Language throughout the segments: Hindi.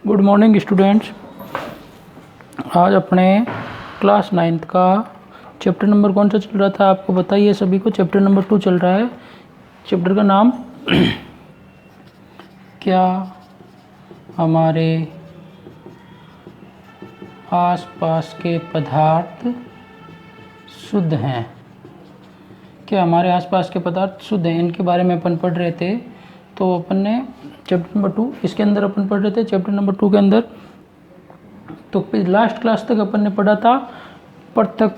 Good morning students. आज अपने क्लास 9th का चैप्टर नंबर कौन सा चल रहा था आपको बताइए सभी को। चैप्टर नंबर 2 चल रहा है। चैप्टर का नाम क्या हमारे आसपास के पदार्थ शुद्ध हैं। क्या हमारे आसपास के पदार्थ शुद्ध हैं, इनके बारे में अपन पढ़ रहे थे। तो अपन ने चैप्टर नंबर 2 इसके अंदर अपन पढ़ रहे थे। चैप्टर नंबर 2 के अंदर तो लास्ट क्लास तक अपन ने पढ़ा था पृथक,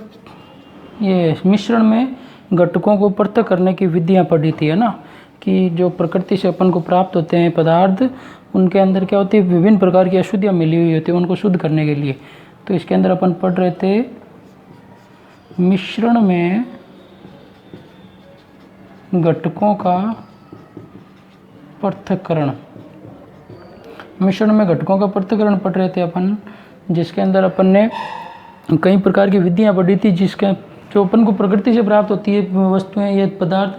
ये मिश्रण में घटकों को पृथक करने की विधियां पढ़ी थी, है ना। कि जो प्रकृति से अपन को प्राप्त होते हैं पदार्थ, उनके अंदर क्या होती है, विभिन्न प्रकार की अशुद्धियाँ मिली हुई होती है उनको शुद्ध करने के लिए। तो इसके अंदर अपन पढ़ रहे थे मिश्रण में घटकों का पृथक्करण। मिश्रण में घटकों का पृथक्करण पढ़ रहे थे अपन, जिसके अंदर अपन ने कई प्रकार की विधियां पढ़ी थी, जिसके जो अपन को प्रकृति से प्राप्त होती है वस्तुएं, ये पदार्थ,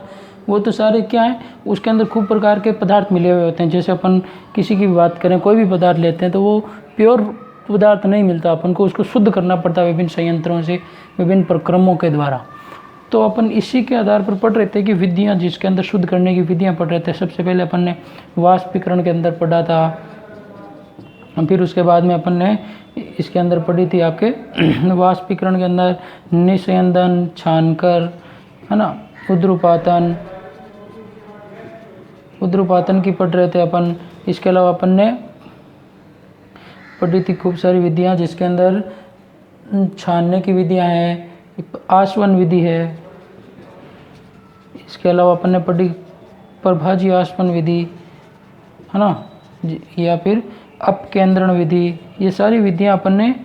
वो तो सारे क्या है, उसके अंदर खूब प्रकार के पदार्थ मिले हुए होते हैं। जैसे अपन किसी की भी बात करें, कोई भी पदार्थ लेते हैं तो वो प्योर पदार्थ नहीं मिलता, अपन को उसको शुद्ध करना पड़ता है विभिन्न संयंत्रों से, विभिन्न प्रक्रमों के द्वारा। तो अपन इसी के आधार पर पढ़ रहे थे कि विधियाँ, जिसके अंदर शुद्ध करने की विधियाँ पढ़ रहे थे। सबसे पहले अपन ने वाष्पीकरण के अंदर पढ़ा था, फिर उसके बाद में अपन ने इसके अंदर पढ़ी थी आपके वाष्पीकरण के अंदर निस्यंदन, छानकर, है ना, उद्रूपातन की पढ़ रहे थे अपन। इसके अलावा अपन ने पढ़ी थी खूब सारी विधियाँ, जिसके अंदर छानने की विधियाँ हैं, आसवन विधि है। इसके अलावा अपन ने पढ़ी प्रभाजी आसवन विधि, है ना, या फिर अपकेंद्रण विधि। ये सारी विधियां अपन ने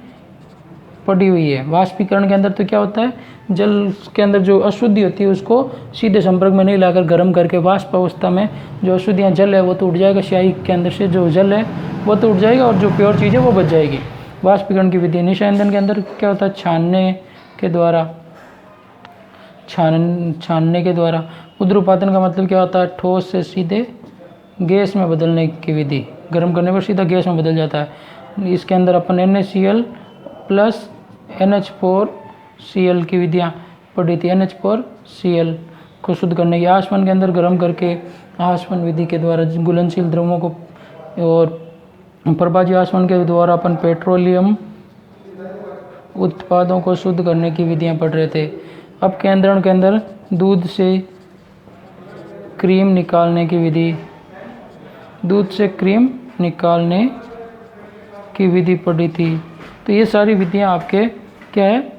पढ़ी हुई है। वाष्पीकरण के अंदर तो क्या होता है, जल के अंदर जो अशुद्धि होती है उसको सीधे संपर्क में नहीं लाकर गर्म करके वाष्प अवस्था में जो अशुद्धियाँ, जल है वो तो उठ जाएगा, स्याही के अंदर से जो जल है वो तो उठ जाएगा और जो प्योर चीज़ है वो बच जाएगी। वाष्पीकरण की विधि। निस्यंदन के अंदर क्या होता है, छानने के द्वारा। उद्रूपातन का मतलब क्या होता है, ठोस से सीधे गैस में बदलने की विधि। गर्म करने पर सीधा गैस में बदल जाता है। इसके अंदर अपन NaCl प्लस NH4Cl की विधियाँ पढ़ी थी। NH4Cl को शुद्ध करने की। आसवन के अंदर गर्म करके आसवन विधि के द्वारा घुलनशील द्रवों को, और प्रभाजी आसवन के द्वारा अपन पेट्रोलियम उत्पादों को शुद्ध करने की विधियाँ पढ़ रहे थे। अब केंद्रण के अंदर दूध से क्रीम निकालने की विधि, दूध से क्रीम निकालने की विधि पढ़ी थी। तो ये सारी विधियाँ आपके क्या है,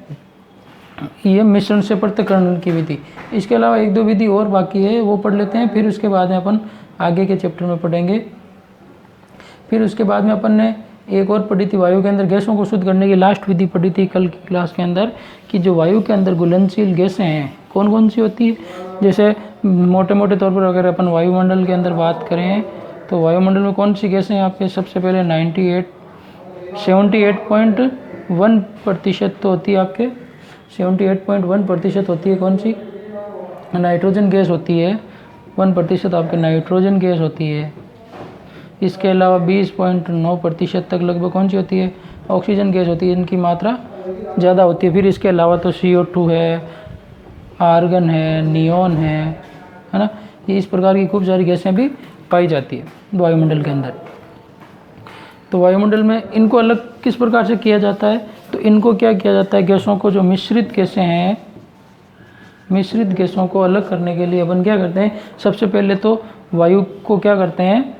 ये मिश्रण से पृथक्करण की विधि। इसके अलावा एक दो विधि और बाकी है, वो पढ़ लेते हैं, फिर उसके बाद में अपन आगे के चैप्टर में पढ़ेंगे। फिर उसके बाद में अपन ने एक और पढ़ी थी वायु के अंदर गैसों को शुद्ध करने की लास्ट विधि पढ़ी थी कल की क्लास के अंदर, कि जो वायु के अंदर घुलनशील गैसें हैं कौन कौन सी होती है। जैसे मोटे मोटे तौर पर अगर अपन वायुमंडल के अंदर बात करें तो वायुमंडल में कौन सी गैसें हैं आपके, सबसे पहले 78.1% तो होती है आपके, 78.1% होती है कौन सी, नाइट्रोजन गैस होती है। 1% आपके नाइट्रोजन गैस होती है। इसके अलावा 20.9% तक लगभग कौन सी होती है, ऑक्सीजन गैस होती है। इनकी मात्रा ज़्यादा होती है। फिर इसके अलावा तो CO2 है, आर्गन है, नियॉन है ना, ये इस प्रकार की खूब सारी गैसें भी पाई जाती है वायुमंडल के अंदर। तो वायुमंडल में इनको अलग किस प्रकार से किया जाता है, तो इनको क्या किया जाता है, गैसों को, जो मिश्रित गैसें हैं, मिश्रित गैसों को अलग करने के लिए अपन क्या करते हैं, सबसे पहले तो वायु को क्या करते हैं,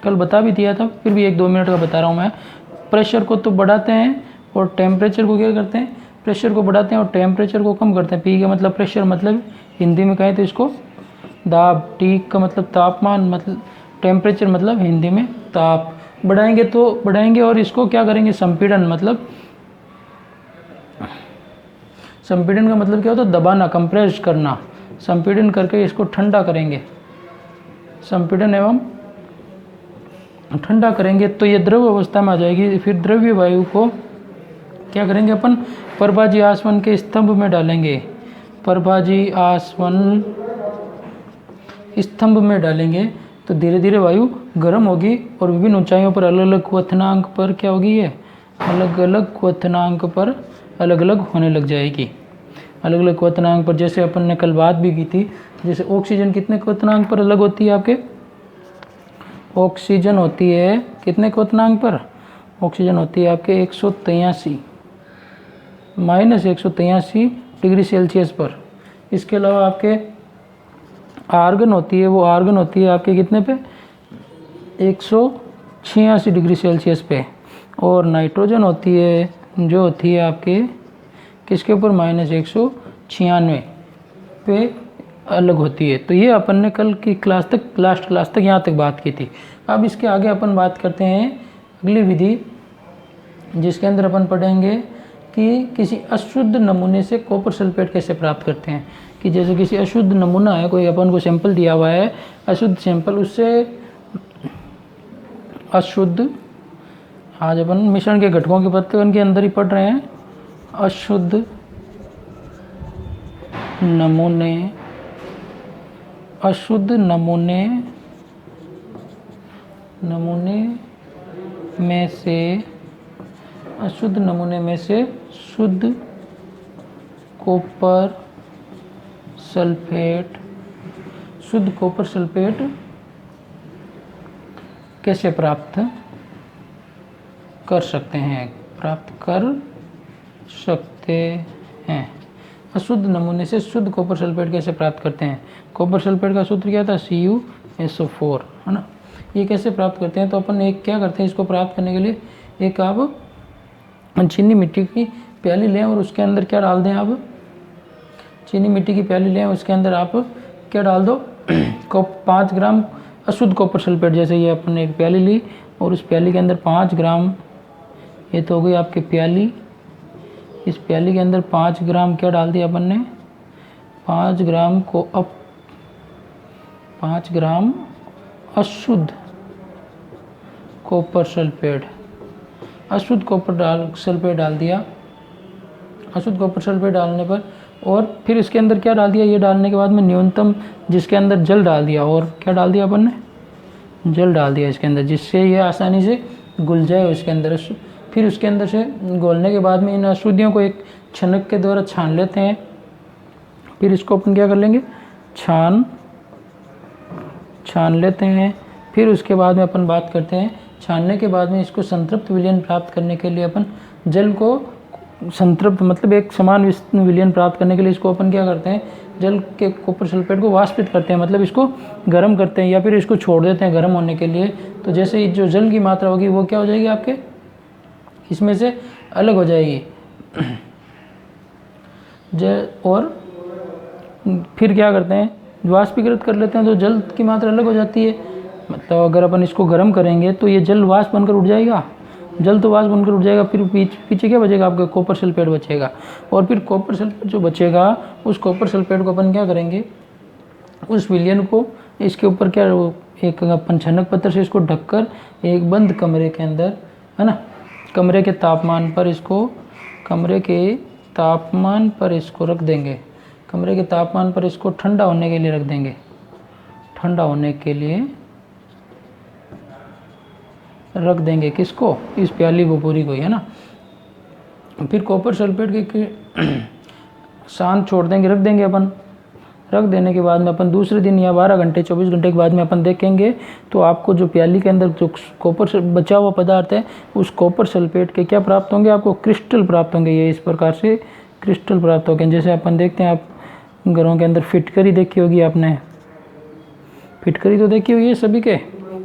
कल बता भी दिया था, फिर भी 1-2 मिनट का बता रहा हूँ मैं। प्रेशर को तो बढ़ाते हैं और टेम्परेचर को क्या करते हैं, प्रेशर को बढ़ाते हैं और टेम्परेचर को कम करते हैं। P का मतलब प्रेशर, मतलब हिंदी में कहें तो इसको दाब। T का मतलब तापमान, मतलब टेम्परेचर मतलब हिंदी में ताप। बढ़ाएंगे तो बढ़ाएंगे और इसको क्या करेंगे, संपीड़न, मतलब संपीड़न का मतलब क्या होता है, दबाना, कंप्रेस करना। संपीड़न करके इसको ठंडा करेंगे, संपीड़न एवं ठंडा करेंगे तो ये द्रव अवस्था में आ जाएगी। फिर द्रव्य वायु को क्या करेंगे अपन, प्रभाजी आसवन के स्तंभ में डालेंगे। प्रभाजी आसवन स्तंभ में डालेंगे। तो धीरे धीरे वायु गर्म होगी और विभिन्न ऊंचाइयों पर अलग अलग क्वथनांक पर क्या होगी, ये अलग अलग क्वथनांक पर अलग अलग होने लग जाएगी। अलग अलग क्वथनांक पर, जैसे अपन ने कल बात भी की थी, जैसे ऑक्सीजन कितने क्वथनांक पर अलग होती है आपके, ऑक्सीजन होती है कितने क्वथनांक पर, ऑक्सीजन होती है आपके 183 -183 डिग्री सेल्सियस पर। इसके अलावा आपके आर्गन होती है, वो आर्गन होती है आपके कितने पे, 186 डिग्री सेल्सियस पे। और नाइट्रोजन होती है जो होती है आपके किसके ऊपर, -196 पे अलग होती है। तो ये अपन ने कल की क्लास तक, लास्ट क्लास तक यहाँ तक बात की थी। अब इसके आगे अपन बात करते हैं अगली विधि, जिसके अंदर अपन पढ़ेंगे कि किसी अशुद्ध नमूने से कॉपर सल्फेट कैसे प्राप्त करते हैं। कि जैसे किसी अशुद्ध नमूना है, कोई अपन को सैंपल दिया हुआ है, अशुद्ध सैंपल, उससे अशुद्ध, आज अपन मिश्रण के घटकों के पत्तन के अंदर ही पढ़ रहे हैं, अशुद्ध नमूने, अशुद्ध नमूने में से, अशुद्ध नमूने में से शुद्ध कॉपर सल्फेट, शुद्ध कॉपर सल्फेट कैसे प्राप्त कर सकते हैं, प्राप्त कर सकते हैं। अशुद्ध नमूने से शुद्ध कॉपर सल्फेट कैसे प्राप्त करते हैं। कॉपर सल्फेट का सूत्र क्या था, CuSO4, है ना। ये कैसे प्राप्त करते हैं, तो अपन एक क्या करते हैं, इसको प्राप्त करने के लिए एक आप चीनी मिट्टी की प्याली लें और उसके अंदर क्या डाल दें, आप चीनी मिट्टी की प्याली लें, उसके अंदर आप क्या डाल दो, 5 ग्राम अशुद्ध कॉपर सल्फेट। जैसे ये अपन ने एक प्याली ली और उस प्याली के अंदर 5 ग्राम, ये तो हो गई आपकी प्याली, इस प्याली के अंदर 5 ग्राम क्या डाल दिया अपन ने, 5 ग्राम को अब 5 ग्राम अशुद्ध कॉपर सल्फेट, अशुद्ध कॉपर सल्फेट डाल दिया। अशुद्ध कॉपर सल्फेट डालने पर और फिर इसके अंदर क्या डाल दिया, ये डालने के बाद में न्यूनतम जिसके अंदर जल डाल दिया, और क्या डाल दिया अपन ने, जल डाल दिया इसके अंदर, जिससे ये आसानी से घुल जाए उसके अंदर। फिर उसके अंदर से घोलने के बाद में इन अशुद्धियों को एक छनक के द्वारा छान लेते हैं। फिर इसको अपन क्या कर लेंगे, छान लेते हैं। फिर उसके बाद में अपन बात करते हैं, छानने के बाद में इसको संतृप्त विलयन प्राप्त करने के लिए अपन जल को संतृप्त, मतलब एक समान विलयन प्राप्त करने के लिए इसको अपन क्या करते हैं, जल के कॉपर सल्फेट को वाष्पित करते हैं, मतलब इसको गर्म करते हैं या फिर इसको छोड़ देते हैं गर्म होने के लिए। तो जैसे जो जल की मात्रा होगी वो क्या हो जाएगी आपके इसमें से अलग हो जाएगी। और फिर क्या करते हैं, वाष्पीकृत कर लेते हैं, तो जल की मात्रा अलग हो जाती है। मतलब अगर अपन इसको गर्म करेंगे तो ये जल वाष्प बनकर उठ जाएगा, जल तो वाष्प बनकर उठ जाएगा। फिर पीछे क्या बचेगा आपका, कॉपर सल्फेट बचेगा। और फिर कॉपर सल्फेट जो बचेगा, उस कॉपर सल्फेट को अपन क्या करेंगे, उस विलयन को इसके ऊपर क्या, एक अपन छनक पत्थर से इसको ढककर एक बंद कमरे के अंदर, है ना, कमरे के तापमान पर इसको, कमरे के तापमान पर इसको रख देंगे। कमरे के तापमान पर इसको ठंडा होने के लिए रख देंगे, ठंडा होने के लिए रख देंगे। किसको, इस प्याली को पूरी को, है ना। फिर कॉपर सल्फेट के शांत छोड़ देंगे, रख देंगे अपन। रख देने के बाद में अपन दूसरे दिन या 12 घंटे 24 घंटे के बाद में अपन देखेंगे तो आपको जो प्याली के अंदर जो कॉपर से बचा हुआ पदार्थ है, उस कॉपर सल्फेट के क्या प्राप्त होंगे, आपको क्रिस्टल प्राप्त होंगे। ये इस प्रकार से क्रिस्टल प्राप्त होंगे। जैसे अपन देखते हैं, आप घरों के अंदर फिटकरी देखी होगी आपने, फिटकरी तो देखी होगी सभी के।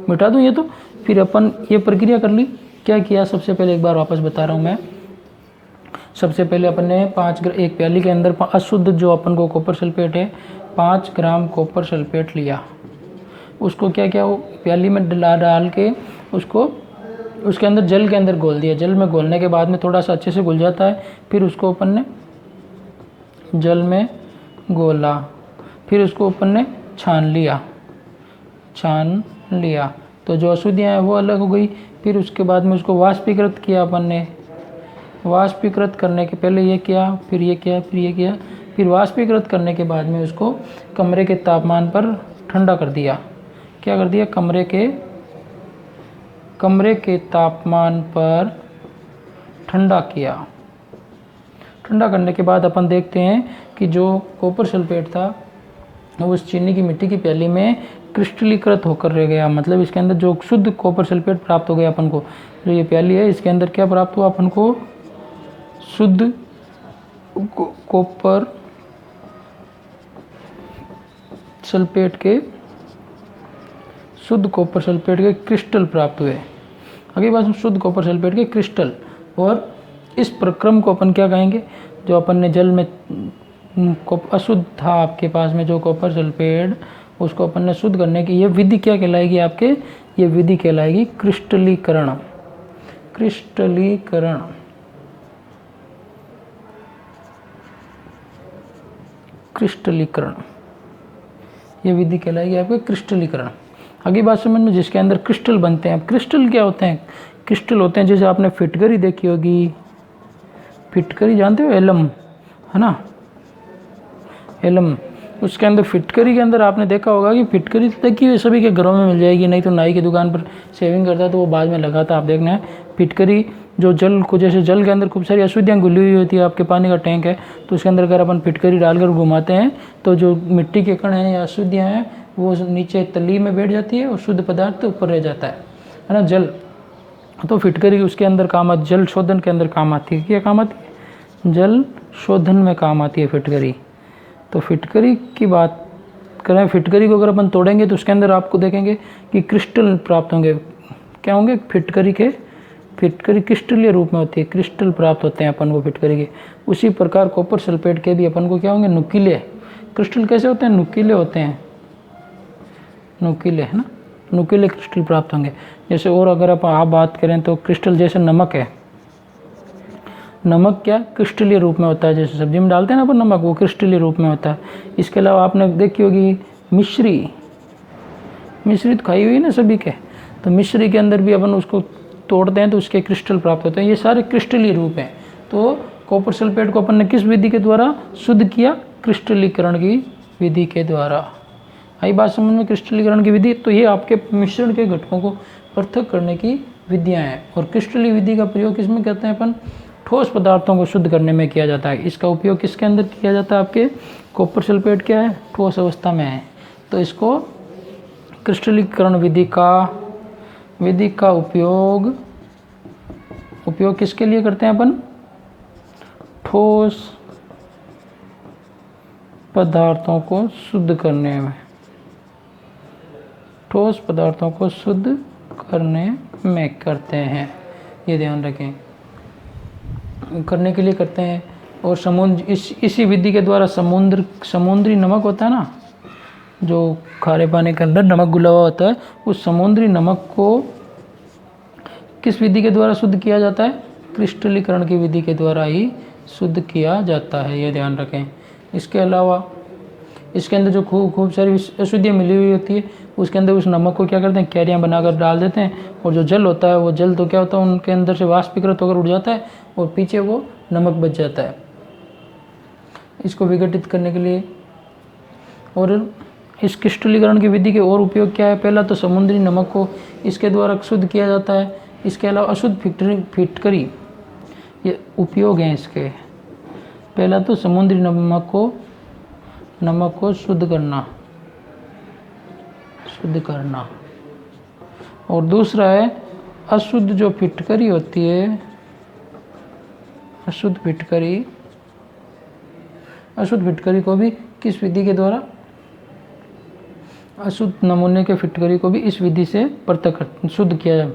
मिटा दूँ ये तो, फिर अपन ये प्रक्रिया कर ली। क्या किया, सबसे पहले एक बार वापस बता रहा हूँ मैं। सबसे पहले अपन ने एक प्याली के अंदर अशुद्ध जो अपन को कॉपर सल्फेट है, 5 ग्राम कॉपर सल्फेट लिया। उसको क्या किया, वो प्याली में डाल के उसको उसके अंदर जल के अंदर घोल दिया। जल में घोलने के बाद में थोड़ा सा अच्छे से घुल जाता है। फिर उसको अपन ने जल में घोला, फिर उसको अपन ने छान लिया तो जो अशुद्धियाँ हैं वो अलग हो गई। फिर उसके बाद में उसको वाष्पीकृत किया अपन ने। वाष्पीकृत करने के पहले ये किया, फिर ये किया, फिर ये किया। फिर वाष्पीकृत करने के बाद में उसको कमरे के तापमान पर ठंडा कर दिया। क्या कर दिया, कमरे के तापमान पर ठंडा किया। ठंडा करने के बाद अपन देखते हैं कि जो कॉपर सल्फेट था वो उस चीनी की मिट्टी की प्याली में क्रिस्टलीकृत होकर रह गया। मतलब इसके अंदर जो शुद्ध कॉपर सल्फेट प्राप्त हो गया अपन को। जो ये प्याली है इसके अंदर क्या प्राप्त हुआ अपन को, शुद्ध कॉपर सल्फेट के क्रिस्टल प्राप्त हुए। आगे बात शुद्ध कॉपर सल्फेट के क्रिस्टल। और इस प्रक्रम को अपन क्या कहेंगे, जो अपन ने जल में अशुद्ध था आपके पास में जो कॉपर सल्फेट, उसको अपन ने शुद्ध करने की ये विधि क्या कहलाएगी आपके, ये विधि कहलाएगी क्रिस्टलीकरण। ये विधि कहलाएगी आपके क्रिस्टलीकरण। आगे बात समझ में, जिसके अंदर क्रिस्टल बनते हैं। अब क्रिस्टल क्या होते हैं, क्रिस्टल होते हैं जैसे आपने फिटकरी देखी होगी, फिटकरी जानते हो, एलम है ना, एलम। उसके अंदर फिटकरी के अंदर आपने देखा होगा कि फिटकरी देखी हुई सभी के घरों में मिल जाएगी, नहीं तो नाई की दुकान पर शेविंग करता तो वो बाद में लगाता। आप देखना है फिटकरी जो जल को, जैसे जल के अंदर खूब सारी अशुद्धियाँ घुली हुई होती है, आपके पानी का टैंक है तो उसके अंदर अगर अपन फिटकरी डालकर घुमाते हैं तो जो मिट्टी के कण हैं या अशुद्धियाँ हैं वो नीचे तली में बैठ जाती है और शुद्ध पदार्थ ऊपर रह जाता है ना, जल। तो फिटकरी उसके अंदर काम आती, जल शोधन के अंदर काम आती है। क्या काम आती है, जल शोधन में काम आती है फिटकरी। तो फिटकरी की बात करें, फिटकरी को अगर अपन तोड़ेंगे तो उसके अंदर आपको देखेंगे कि क्रिस्टल प्राप्त होंगे। क्या होंगे, फिटकरी क्रिस्टलीय रूप में होती है, क्रिस्टल प्राप्त होते हैं अपन को फिटकरी के। उसी प्रकार कॉपर सल्फेट के भी अपन को क्या होंगे, नुकीले क्रिस्टल। कैसे होते हैं, नुकीले होते हैं, नुकीले है ना, नुकीले क्रिस्टल प्राप्त होंगे। जैसे और अगर आप बात करें तो क्रिस्टल जैसे नमक है, नमक क्या क्रिस्टलीय रूप में होता है, जैसे सब्जी में डालते हैं ना अपन नमक, वो क्रिस्टलीय रूप में होता है। इसके अलावा आपने देखी होगी मिश्री तो खाई हुई है ना सभी के, तो मिश्री के अंदर भी अपन उसको तोड़ते हैं तो उसके क्रिस्टल प्राप्त होते हैं। ये सारे क्रिस्टलीय रूप हैं। तो कॉपर सल्फेट को अपन ने किस विधि के द्वारा शुद्ध किया, क्रिस्टलीकरण की विधि के द्वारा। आई बात समझ में, क्रिस्टलीकरण की विधि। तो ये आपके मिश्रण के घटकों को पृथक करने की विधियाँ हैं। और क्रिस्टलीय विधि का प्रयोग किसमें करते हैं अपन, ठोस पदार्थों को शुद्ध करने में किया जाता है। इसका उपयोग किसके अंदर किया जाता है, आपके कॉपर सल्फेट क्या है, ठोस अवस्था में है। तो इसको क्रिस्टलीकरण विधि का उपयोग किसके लिए करते हैं अपन, ठोस पदार्थों को शुद्ध करने में, ठोस पदार्थों को शुद्ध करने में करते हैं। ये ध्यान रखें, करने के लिए करते हैं। और इसी विधि के द्वारा समुद्री नमक होता है ना, जो खारे पानी के अंदर नमक घुला हुआ होता है, उस समुद्री नमक को किस विधि के द्वारा शुद्ध किया जाता है, क्रिस्टलीकरण की विधि के द्वारा ही शुद्ध किया जाता है। ये ध्यान रखें। इसके अलावा इसके अंदर जो खूब सारी अशुद्धियाँ मिली हुई होती है, उसके अंदर उस नमक को क्या करते हैं, कैरियाँ बनाकर डाल देते हैं। और जो जल होता है वो जल तो क्या होता है, उनके अंदर से वाष्पीकृत होकर उड़ जाता है और पीछे वो नमक बच जाता है। इसको विघटित करने के लिए और इस क्रिस्टलीकरण की विधि के और उपयोग क्या है, पहला तो समुद्री नमक को इसके द्वारा शुद्ध किया जाता है। इसके अलावा अशुद्ध फिटकरी, ये उपयोग हैं इसके। पहला तो समुद्री नमक को शुद्ध करना, और दूसरा है अशुद्ध जो फिटकरी होती है, अशुद्ध फिटकरी को भी किस विधि के द्वारा, अशुद्ध नमूने के फिटकरी को भी इस विधि से पृथक शुद्ध किया जाए,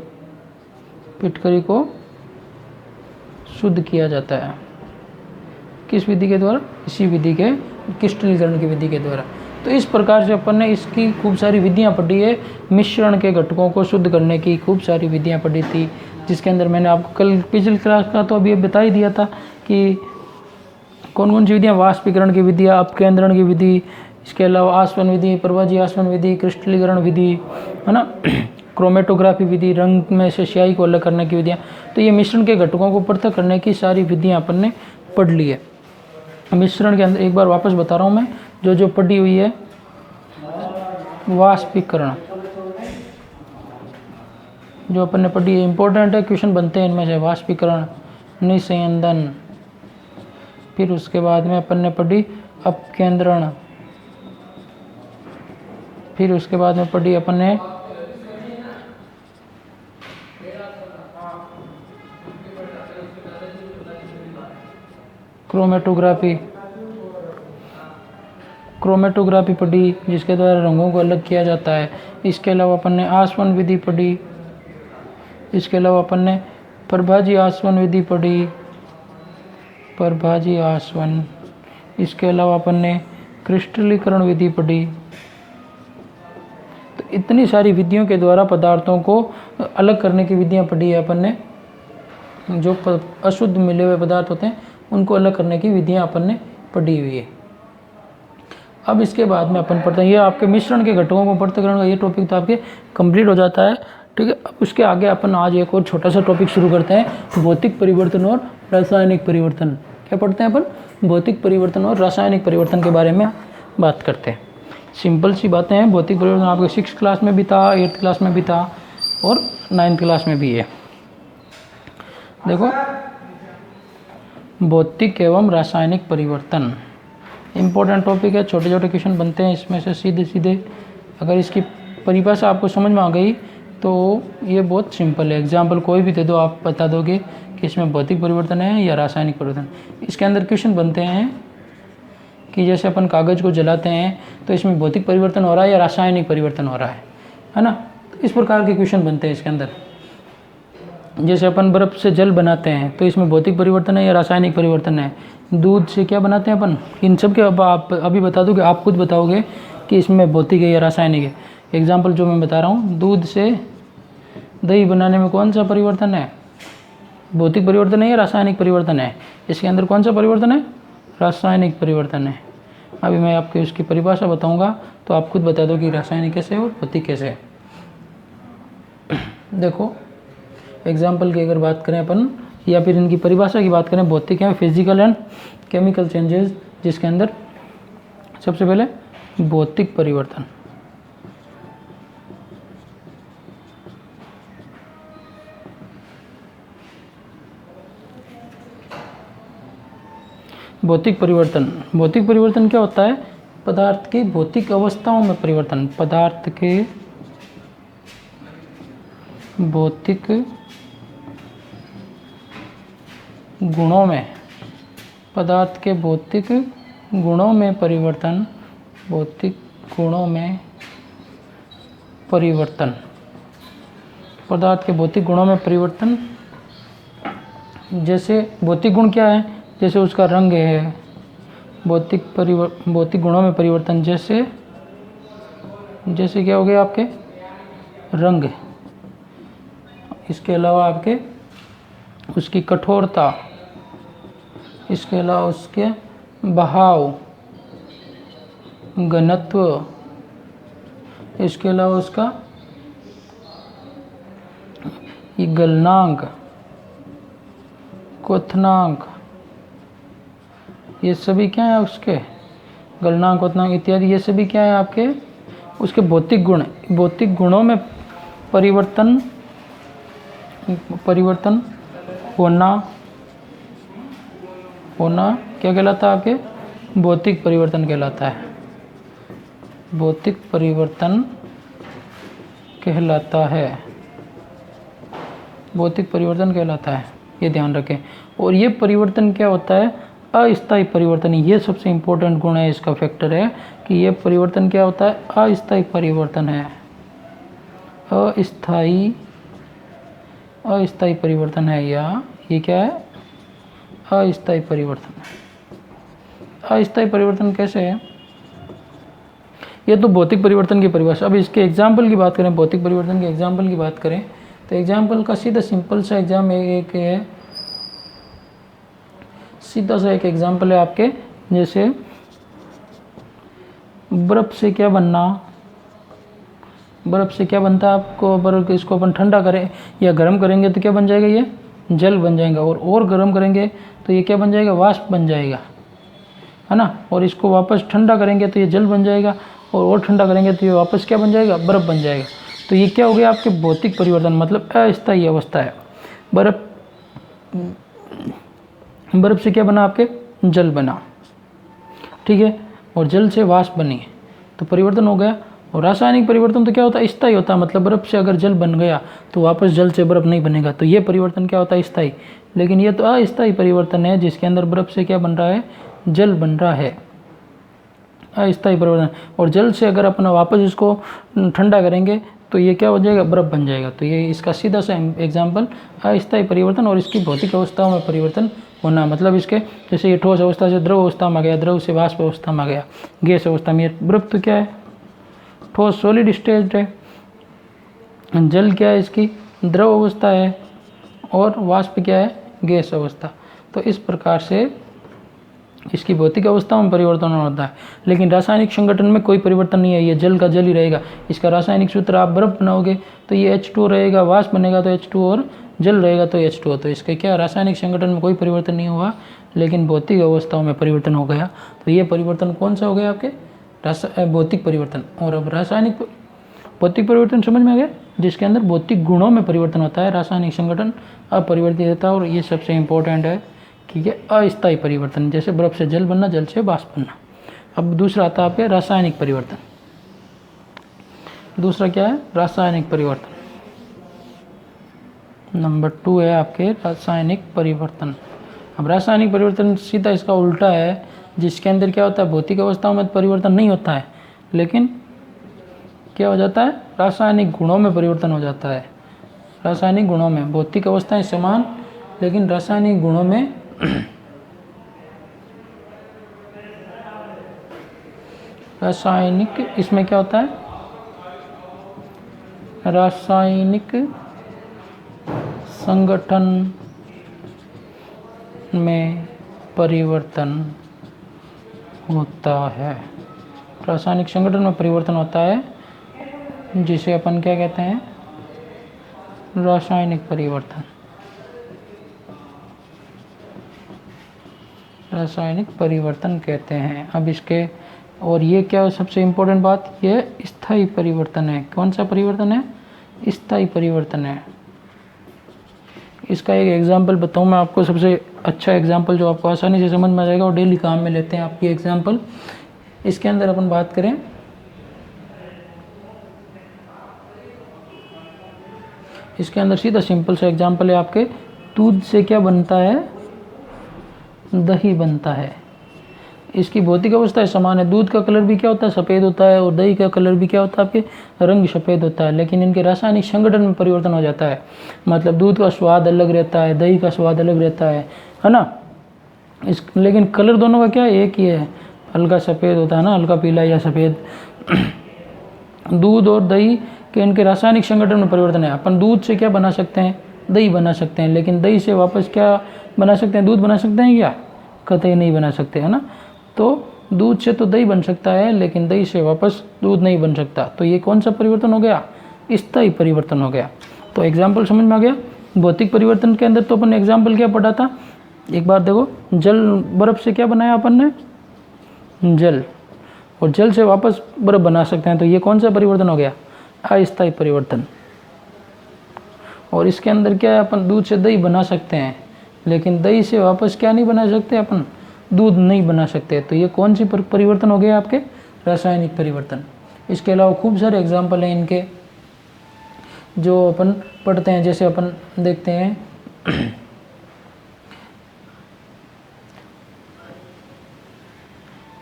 फिटकरी को शुद्ध किया जाता है। किस विधि के द्वारा, इसी विधि के क्रिस्टलीकरण की विधि के द्वारा। तो इस प्रकार से अपन ने इसकी खूब सारी विधियां पढ़ी है। मिश्रण के घटकों को शुद्ध करने की खूब सारी विधियां पढ़ी थी, जिसके अंदर मैंने आपको कल पिछली क्लास का तो अभी बता ही दिया था कि कौन कौन सी विधियाँ, वाष्पीकरण की विधियाँ, अपकेंद्रण की विधि, इसके अलावा आसवन विधि, प्रवाजी आसवन विधि, क्रिस्टलीकरण विधि है ना, क्रोमेटोग्राफी विधि, रंग में से स्याही को अलग करने की विधियाँ। तो ये मिश्रण के घटकों को पृथक करने की सारी विधियाँ अपन ने पढ़ ली है। मिश्रण के अंदर एक बार वापस बता रहा हूँ मैं, जो पढ़ी हुई है, वाष्पीकरण, जो अपन ने पढ़ी है इंपॉर्टेंट है, क्वेश्चन बनते हैं इनमें से। वाष्पीकरण, निस्यंदन, फिर उसके बाद में अपन ने पढ़ी अपकेंद्रण, फिर उसके बाद में पढ़ी अपन ने क्रोमेटोग्राफी, क्रोमेटोग्राफी पढ़ी जिसके द्वारा रंगों को अलग किया जाता है। इसके अलावा अपन ने आसवन विधि पढ़ी, इसके अलावा अपन ने प्रभाजी आसवन विधि पढ़ी, प्रभाजी आसवन। इसके अलावा अपन ने क्रिस्टलीकरण विधि पढ़ी। तो इतनी सारी विधियों के द्वारा पदार्थों को अलग करने की विधियां पढ़ी है अपन ने। जो अशुद्ध मिले हुए पदार्थ होते हैं उनको अलग करने की विधियां अपन ने पढ़ी हुई है। अब इसके बाद में अपन पढ़ते हैं, ये आपके मिश्रण के घटकों को पृथक्करण का ये टॉपिक तो आपके कंप्लीट हो जाता है, ठीक है। अब उसके आगे अपन आज एक और छोटा सा टॉपिक शुरू करते हैं, भौतिक परिवर्तन और रासायनिक परिवर्तन। क्या पढ़ते हैं अपन? भौतिक परिवर्तन और रासायनिक परिवर्तन के बारे में बात करते हैं। सिंपल सी बातें हैं। भौतिक परिवर्तन आपके 6th क्लास में भी था, 8th क्लास में भी था और 9th क्लास में भी है। देखो, भौतिक एवं रासायनिक परिवर्तन इम्पोर्टेंट टॉपिक है। छोटे छोटे क्वेश्चन बनते हैं इसमें से सीधे सीधे। अगर इसकी परिभाषा आपको समझ में आ गई तो ये बहुत सिंपल है। एग्जाम्पल कोई भी दे दो, आप बता दोगे कि इसमें भौतिक परिवर्तन है या रासायनिक परिवर्तन। इसके अंदर क्वेश्चन बनते हैं कि जैसे अपन कागज़ को जलाते हैं तो इसमें भौतिक परिवर्तन हो रहा है या रासायनिक परिवर्तन हो रहा है ना। तो इस प्रकार के क्वेश्चन बनते हैं इसके अंदर। जैसे अपन बर्फ़ से जल बनाते हैं तो इसमें भौतिक परिवर्तन है या रासायनिक परिवर्तन है। दूध से क्या बनाते हैं अपन, इन सब के अब आप अभी बता दोगे, आप खुद बताओगे कि इसमें भौतिक है या रासायनिक है। एग्जाम्पल जो मैं बता रहा हूँ, दूध से दही बनाने में कौन सा परिवर्तन है? भौतिक परिवर्तन है या रासायनिक परिवर्तन है? इसके अंदर कौन सा परिवर्तन है? रासायनिक परिवर्तन है। अभी मैं आपको उसकी परिभाषा बताऊंगा तो आप खुद बता दो कि रासायनिक कैसे है और भौतिक कैसे है। देखो, एग्जाम्पल की अगर बात करें अपन या फिर इनकी परिभाषा की बात करें, भौतिक है फिजिकल एंड केमिकल चेंजेस, जिसके अंदर सबसे पहले भौतिक परिवर्तन। भौतिक परिवर्तन, भौतिक परिवर्तन क्या होता है? पदार्थ की भौतिक अवस्थाओं में परिवर्तन, पदार्थ के भौतिक गुणों में, पदार्थ के भौतिक गुणों में परिवर्तन, भौतिक गुणों में परिवर्तन, पदार्थ के भौतिक गुणों में परिवर्तन। जैसे भौतिक गुण क्या है? जैसे उसका रंग है, भौतिक गुणों में परिवर्तन। जैसे क्या हो गया आपके रंग, इसके अलावा आपके उसकी कठोरता, इसके अलावा उसके बहाव, घनत्व, इसके अलावा उसका गलनांक, क्वथनांक, ये सभी क्या है उसके गलनांक, क्वथनांक इत्यादि, ये सभी क्या है आपके उसके भौतिक गुण। भौतिक गुणों में परिवर्तन होना क्या कहलाता है? आपके भौतिक परिवर्तन कहलाता है। भौतिक परिवर्तन कहलाता है, भौतिक परिवर्तन कहलाता है, ये ध्यान रखें। और ये परिवर्तन क्या होता है? अस्थायी परिवर्तन। ये सबसे इम्पोर्टेंट गुण है, इसका फैक्टर है कि ये परिवर्तन क्या होता है? अस्थायी परिवर्तन है। अस्थायी परिवर्तन है, या ये क्या है? अस्थायी परिवर्तन। अस्थायी परिवर्तन कैसे है? ये तो भौतिक परिवर्तन की परिभाषा। अब इसके एग्जाम्पल की बात करें, भौतिक परिवर्तन के एग्जाम्पल की बात करें तो एग्जाम्पल का सीधा सिंपल सा एग्जाम एक है, सीधा सा एक एग्जाम्पल है आपके। जैसे बर्फ़ से क्या बनना, बर्फ़ से क्या बनता है आपको? बर्फ़ इसको अपन ठंडा करें या गर्म करेंगे तो क्या बन जाएगा? ये जल बन जाएगा। और गर्म करेंगे तो ये क्या बन जाएगा? वाष्प बन जाएगा, है ना। और इसको वापस ठंडा करेंगे तो ये जल बन जाएगा, और ठंडा करेंगे तो ये वापस क्या बन जाएगा? बर्फ़ बन जाएगा। तो ये क्या हो गया आपके भौतिक परिवर्तन, मतलब अस्थायी अवस्था है। बर्फ से क्या बना आपके, जल बना, ठीक है, और जल से वाष्प बनी, तो परिवर्तन हो गया। और रासायनिक परिवर्तन तो क्या होता है, स्थायी होता है, मतलब बर्फ से अगर जल बन गया तो वापस जल से बर्फ नहीं बनेगा, तो ये परिवर्तन क्या होता है, स्थायी। लेकिन ये तो अस्थायी परिवर्तन है, जिसके अंदर बर्फ से क्या बन रहा है, जल बन रहा है, अस्थायी परिवर्तन। और जल से अगर अपना वापस इसको ठंडा करेंगे तो ये क्या हो जाएगा, बर्फ बन जाएगा। तो ये इसका सीधा सा एग्जाम्पल अस्थायी परिवर्तन और इसकी भौतिक अवस्थाओं में परिवर्तन होना, मतलब इसके जैसे ये ठोस अवस्था से द्रव अवस्था में आ गया, द्रव से वाष्प अवस्था में आ गया, गैस अवस्था में। बर्फ तो क्या है, ठोस सॉलिड स्टेट है, जल क्या है, इसकी द्रव अवस्था है, और वाष्प क्या है, गैस अवस्था। तो इस प्रकार से इसकी भौतिक अवस्थाओं में परिवर्तन होता है। लेकिन रासायनिक संगठन में कोई परिवर्तन नहीं है, ये जल का जल ही रहेगा। इसका रासायनिक सूत्र आप बर्फ बनाओगे तो ये H2 रहेगा, वाष्प बनेगा तो H2 और जल रहेगा तो H2। तो इसके क्या रासायनिक संगठन में कोई परिवर्तन नहीं हुआ, लेकिन भौतिक अवस्थाओं में परिवर्तन हो गया। तो ये परिवर्तन कौन सा हो गया आपके, भौतिक परिवर्तन। और अब रासायनिक भौतिक परिवर्तन समझ में आ गया, जिसके अंदर भौतिक गुणों में परिवर्तन होता है, रासायनिक संगठन अपरिवर्तित रहता है। और ये सबसे इम्पोर्टेंट है कि ये अस्थायी परिवर्तन, जैसे बर्फ से जल बनना, जल से वाष्प बनना। अब दूसरा आता है आपके रासायनिक परिवर्तन। दूसरा क्या है, रासायनिक परिवर्तन। नंबर 2 है आपके रासायनिक परिवर्तन। अब रासायनिक परिवर्तन सीधा इसका उल्टा है, जिसके अंदर क्या होता है, भौतिक अवस्थाओं में परिवर्तन नहीं होता है, लेकिन क्या हो जाता है, रासायनिक गुणों में परिवर्तन हो जाता है। रासायनिक गुणों में, भौतिक अवस्थाएं समान, लेकिन रासायनिक गुणों में रासायनिक, इसमें क्या होता है, रासायनिक संगठन में परिवर्तन होता है। रासायनिक संगठन में परिवर्तन होता है, जिसे अपन क्या कहते हैं, रासायनिक परिवर्तन। रासायनिक परिवर्तन कहते हैं। अब इसके, और ये क्या सबसे इम्पोर्टेंट बात, ये स्थायी परिवर्तन है। कौन सा परिवर्तन है, स्थायी परिवर्तन है। इसका एक एग्जाम्पल बताऊँ मैं आपको, सबसे अच्छा एग्जाम्पल जो आपको आसानी से समझ में आ जाएगा और डेली काम में लेते हैं आपकी एग्जाम्पल। इसके अंदर अपन बात करें, इसके अंदर सीधा सिंपल सा एग्जाम्पल है आपके, दूध से क्या बनता है, दही बनता है। इसकी भौतिक अवस्था समान है, दूध का कलर भी क्या होता है, सफ़ेद होता है, और दही का कलर भी क्या होता है, आपके रंग सफ़ेद होता है। लेकिन इनके रासायनिक संगठन में परिवर्तन हो जाता है, मतलब दूध का स्वाद अलग रहता है, दही का स्वाद अलग रहता है ना। लेकिन कलर दोनों का क्या है, एक ही है, हल्का सफ़ेद होता है ना, हल्का पीला या सफ़ेद। दूध और दही के इनके रासायनिक संगठन में परिवर्तन है। अपन दूध से क्या बना सकते हैं, दही बना सकते हैं, लेकिन दही से वापस क्या बना सकते हैं, दूध बना सकते हैं क्या, कतई नहीं बना सकते, है ना। तो दूध से तो दही बन सकता है, लेकिन दही से वापस दूध नहीं बन सकता। तो ये कौन सा परिवर्तन हो गया, स्थायी परिवर्तन हो गया। तो एग्जाम्पल समझ में आ गया। भौतिक परिवर्तन के अंदर तो अपन ने एग्जाम्पल क्या पढ़ा था, एक बार देखो, जल, बर्फ से क्या बनाया अपन ने, जल, और जल से वापस बर्फ बना सकते हैं। तो ये कौन सा परिवर्तन हो गया, अस्थायी परिवर्तन। और इसके अंदर क्या है, अपन दूध से दही बना सकते हैं, लेकिन दही से वापस क्या नहीं बना सकते, अपन दूध नहीं बना सकते। तो ये कौन सी परिवर्तन हो गया आपके, रासायनिक परिवर्तन। इसके अलावा खूब सारे एग्जाम्पल हैं इनके जो अपन पढ़ते हैं। जैसे अपन देखते हैं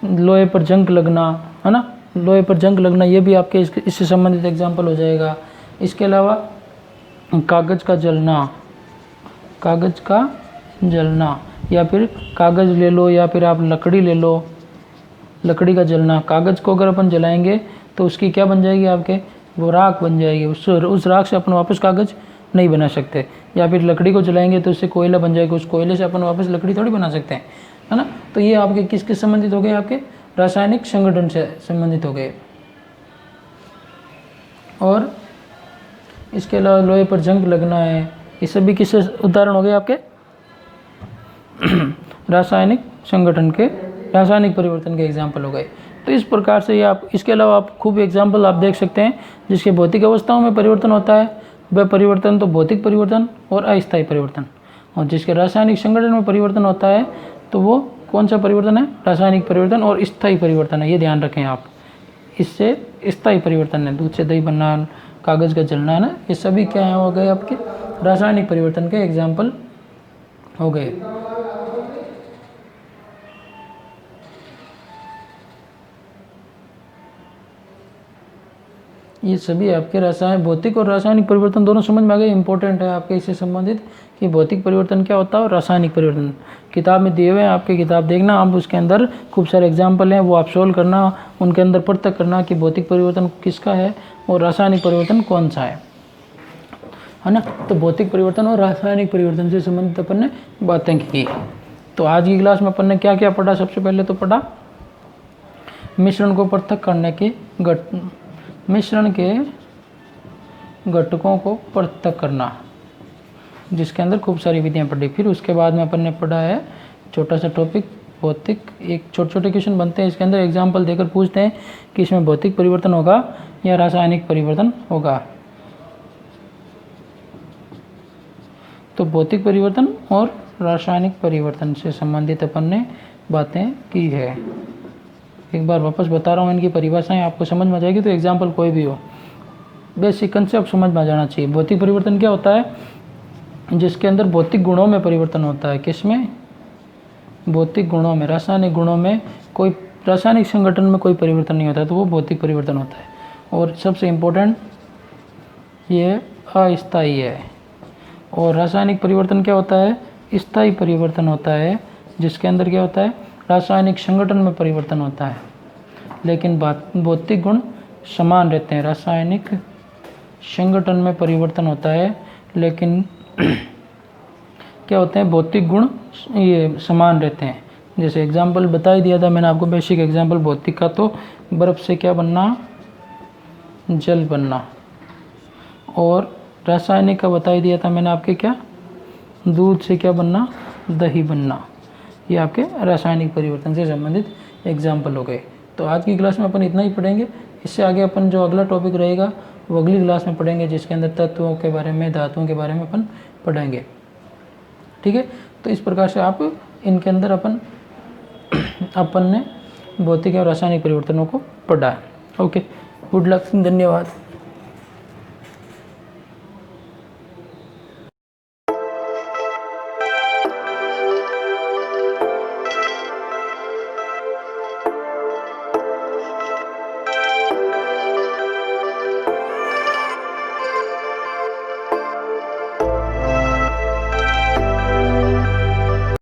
लोहे पर जंग लगना, है ना, लोहे पर जंग लगना, ये भी आपके इससे संबंधित एग्जाम्पल हो जाएगा। इसके अलावा कागज़ का जलना, कागज़ का जलना, या फिर कागज़ ले लो, या फिर आप लकड़ी ले लो, लकड़ी का जलना। कागज़ को अगर अपन जलाएंगे तो उसकी क्या बन जाएगी, आपके वो राख बन जाएगी। उस राख से अपन वापस कागज़ नहीं बना सकते। या फिर लकड़ी को जलाएंगे तो उससे कोयला बन जाएगा, उस कोयले से अपन वापस लकड़ी थोड़ी बना सकते हैं, है ना। तो ये आपके किसके संबंधित हो गए, आपके रासायनिक संगठन से संबंधित हो गए। और इसके अलावा लोहे पर जंग लगना है, ये सभी किससे उदाहरण हो गए, आपके रासायनिक संगठन के रासायनिक परिवर्तन के एग्जाम्पल हो गए। तो इस प्रकार से ये आप, इसके अलावा आप खूब एग्जाम्पल आप देख सकते हैं जिसके भौतिक अवस्थाओं में परिवर्तन होता है, वह परिवर्तन तो भौतिक परिवर्तन और अस्थायी परिवर्तन, और जिसके रासायनिक संगठन में परिवर्तन होता है तो वो कौन सा परिवर्तन है, रासायनिक परिवर्तन और स्थायी परिवर्तन है, ये ध्यान रखें आप। इससे स्थायी परिवर्तन है, दूध से दही बनना, कागज़ का जलना है ना, ये सभी क्या हो गए आपके रासायनिक परिवर्तन के एग्जाम्पल हो गए। ये सभी आपके रासायनिक, भौतिक और रासायनिक परिवर्तन दोनों समझ में आ गए। इंपॉर्टेंट है आपके इससे संबंधित कि भौतिक परिवर्तन क्या होता है और रासायनिक परिवर्तन। किताब में दिए हुए हैं, आपकी किताब देखना, आप उसके अंदर खूब सारे एग्जाम्पल हैं, वो आप सोल्व करना, उनके अंदर पृथक करना कि भौतिक परिवर्तन किसका है और रासायनिक परिवर्तन कौन सा है ना। तो भौतिक परिवर्तन और रासायनिक परिवर्तन से संबंधित अपन ने बातें की। तो आज की क्लास में अपन ने क्या क्या पढ़ा, सबसे पहले तो पढ़ा मिश्रण को पृथक करने के मिश्रण के घटकों को पृथक करना, जिसके अंदर खूब सारी विधियां पढ़ी। फिर उसके बाद में अपन ने पढ़ा है छोटा सा टॉपिक भौतिक, एक छोटे छोटे क्वेश्चन बनते हैं इसके अंदर, एग्जाम्पल देकर पूछते हैं कि इसमें भौतिक परिवर्तन होगा या रासायनिक परिवर्तन होगा। तो भौतिक परिवर्तन और रासायनिक परिवर्तन से संबंधित अपन ने बातें की है। एक बार वापस बता रहा हूँ, इनकी परिभाषाएं आपको समझ में आ जाएगी। तो एग्जाम्पल कोई भी हो, बेसिक कंसेप्ट समझ में आ जाना चाहिए। भौतिक परिवर्तन क्या होता है, जिसके अंदर भौतिक गुणों में परिवर्तन होता है। किसमें, भौतिक गुणों में। रासायनिक गुणों में कोई, रासायनिक संगठन में कोई परिवर्तन नहीं होता, तो वो भौतिक परिवर्तन होता है। और सबसे इम्पोर्टेंट ये अस्थायी है। और रासायनिक परिवर्तन क्या होता है, स्थायी परिवर्तन होता है, जिसके अंदर क्या होता है, रासायनिक संगठन में परिवर्तन होता है, लेकिन भौतिक गुण समान रहते हैं। रासायनिक संगठन में परिवर्तन होता है, लेकिन क्या होते हैं, भौतिक गुण ये समान रहते हैं। जैसे एग्जाम्पल बता ही दिया था मैंने आपको, बेसिक एग्जाम्पल भौतिक का, तो बर्फ़ से क्या बनना, जल बनना। और रासायनिक का बता ही दिया था मैंने आपके, क्या, दूध से क्या बनना, दही बनना। ये आपके रासायनिक परिवर्तन से संबंधित एग्जाम्पल हो गए। तो आज की क्लास में अपन इतना ही पढ़ेंगे। इससे आगे अपन जो अगला टॉपिक रहेगा वो अगली क्लास में पढ़ेंगे, जिसके अंदर तत्वों के बारे में, धातुओं के बारे में अपन पढ़ेंगे। ठीक है, तो इस प्रकार से आप इनके अंदर अपन ने भौतिक और रासायनिक परिवर्तनों को पढ़ा है। ओके, गुड लक, धन्यवाद।